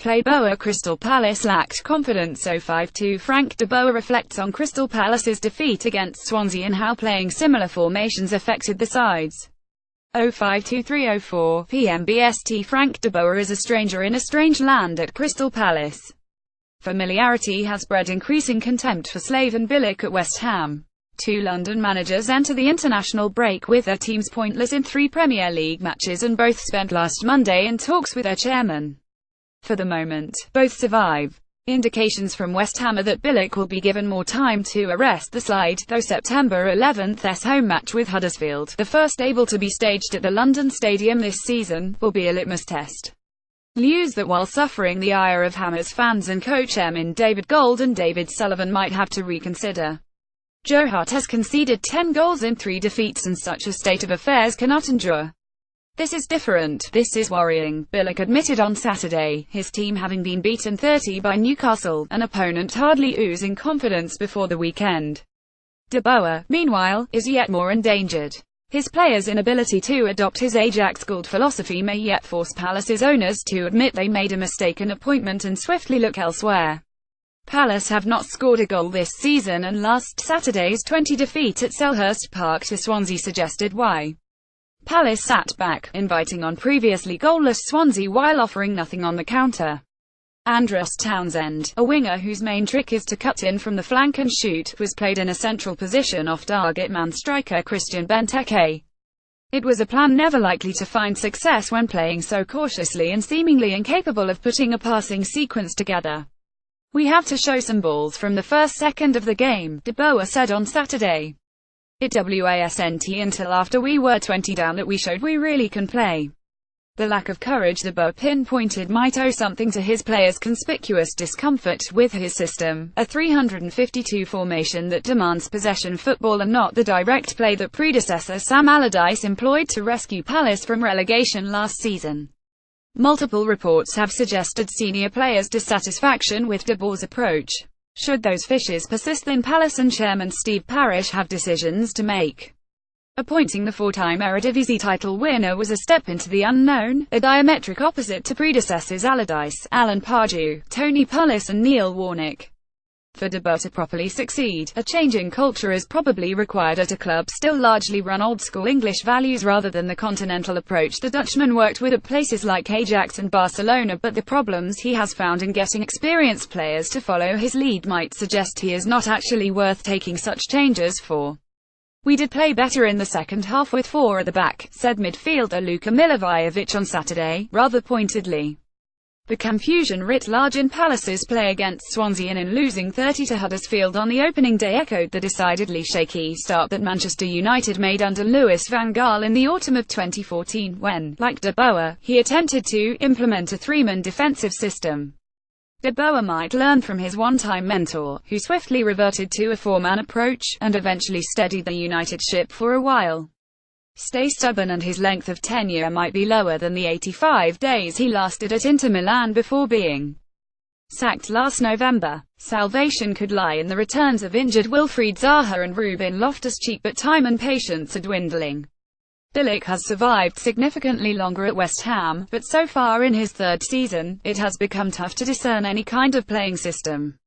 Play boer. Crystal Palace lacked confidence. 052 Frank de Boer reflects on Crystal Palace's defeat against Swansea and how playing similar formations affected the sides. 052304 PM BST. Frank de Boer is a stranger in a strange land at Crystal Palace. Familiarity has bred increasing contempt for slaven bilic at West Ham. Two London managers enter the international break with their teams pointless in 3 Premier League matches, and both spent last Monday in talks with their chairman. For the moment, both survive. Indications from West Ham are that bilic will be given more time to arrest the slide, though September 11th's home match with Huddersfield, the first able to be staged at the London Stadium this season, will be a litmus test. News that while suffering the ire of Hammers fans and co-chairman David Gold and David Sullivan might have to reconsider. Joe Hart has conceded 10 goals in 3 defeats, and such a state of affairs cannot endure. This is different. This is worrying, bilic admitted on Saturday, his team having been beaten 30 by Newcastle, an opponent hardly oozing confidence before the weekend. De Boer, meanwhile, is yet more endangered. His players' inability to adopt his Ajax-schooled philosophy may yet force Palace's owners to admit they made a mistaken appointment and swiftly look elsewhere. Palace have not scored a goal this season, and last Saturday's 20 defeat at Selhurst Park to Swansea suggested why. Palace sat back, inviting on previously goalless Swansea while offering nothing on the counter. Andros Townsend, a winger whose main trick is to cut in from the flank and shoot, was played in a central position off target man striker Christian Benteke. It was a plan never likely to find success when playing so cautiously and seemingly incapable of putting a passing sequence together. "We have to show some balls from the first second of the game," de Boer said on Saturday. "It wasn't until after we were 20 down that we showed we really can play." The lack of courage de Boer pinpointed might owe something to his players' conspicuous discomfort with his system, a 352 formation that demands possession football and not the direct play that predecessor Sam Allardyce employed to rescue Palace from relegation last season. Multiple reports have suggested senior players' dissatisfaction with de Boer's approach. Should those fishes persist, then Palace and chairman Steve Parish have decisions to make. Appointing the 4-time Eredivisie title winner was a step into the unknown, a diametric opposite to predecessors Allardyce, Alan Pardew, Tony Pulis and Neil Warnock. For de Boer to properly succeed, a change in culture is probably required at a club still largely run old-school English values rather than the continental approach the Dutchman worked with at places like Ajax and Barcelona, but the problems he has found in getting experienced players to follow his lead might suggest he is not actually worth taking such changes for. "We did play better in the second half with 4 at the back," said midfielder Luka Milivojevic on Saturday, rather pointedly. The confusion writ large in Palace's play against Swansea and in losing 30 to Huddersfield on the opening day echoed the decidedly shaky start that Manchester United made under Louis van Gaal in the autumn of 2014 when, like de Boer, he attempted to implement a 3-man defensive system. De Boer might learn from his one-time mentor, who swiftly reverted to a 4-man approach, and eventually steadied the United ship for a while. Stay stubborn, and his length of tenure might be lower than the 85 days he lasted at Inter Milan before being sacked last November. Salvation could lie in the returns of injured Wilfried Zaha and Ruben Loftus-Cheek, but time and patience are dwindling. Bilic has survived significantly longer at West Ham, but so far in his 3rd season, it has become tough to discern any kind of playing system.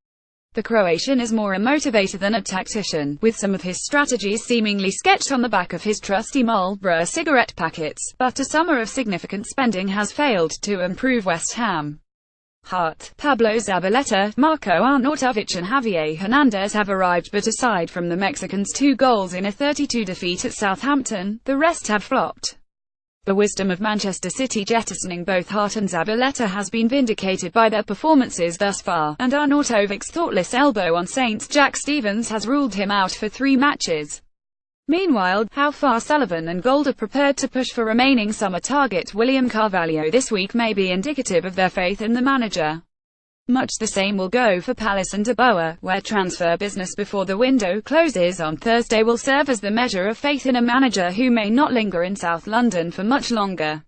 The Croatian is more a motivator than a tactician, with some of his strategies seemingly sketched on the back of his trusty Marlboro cigarette packets, but a summer of significant spending has failed to improve West Ham. Hart, Pablo Zabaleta, Marco Arnautovic and Javier Hernandez have arrived, but aside from the Mexicans' 2 goals in a 32 defeat at Southampton, the rest have flopped. The wisdom of Manchester City jettisoning both Hart and Zabaleta has been vindicated by their performances thus far, and Arnautovic's thoughtless elbow on Saints' Jack Stevens has ruled him out for 3 matches. Meanwhile, how far Sullivan and Gold are prepared to push for remaining summer target William Carvalho this week may be indicative of their faith in the manager. Much the same will go for Palace and de Boer, where transfer business before the window closes on Thursday will serve as the measure of faith in a manager who may not linger in South London for much longer.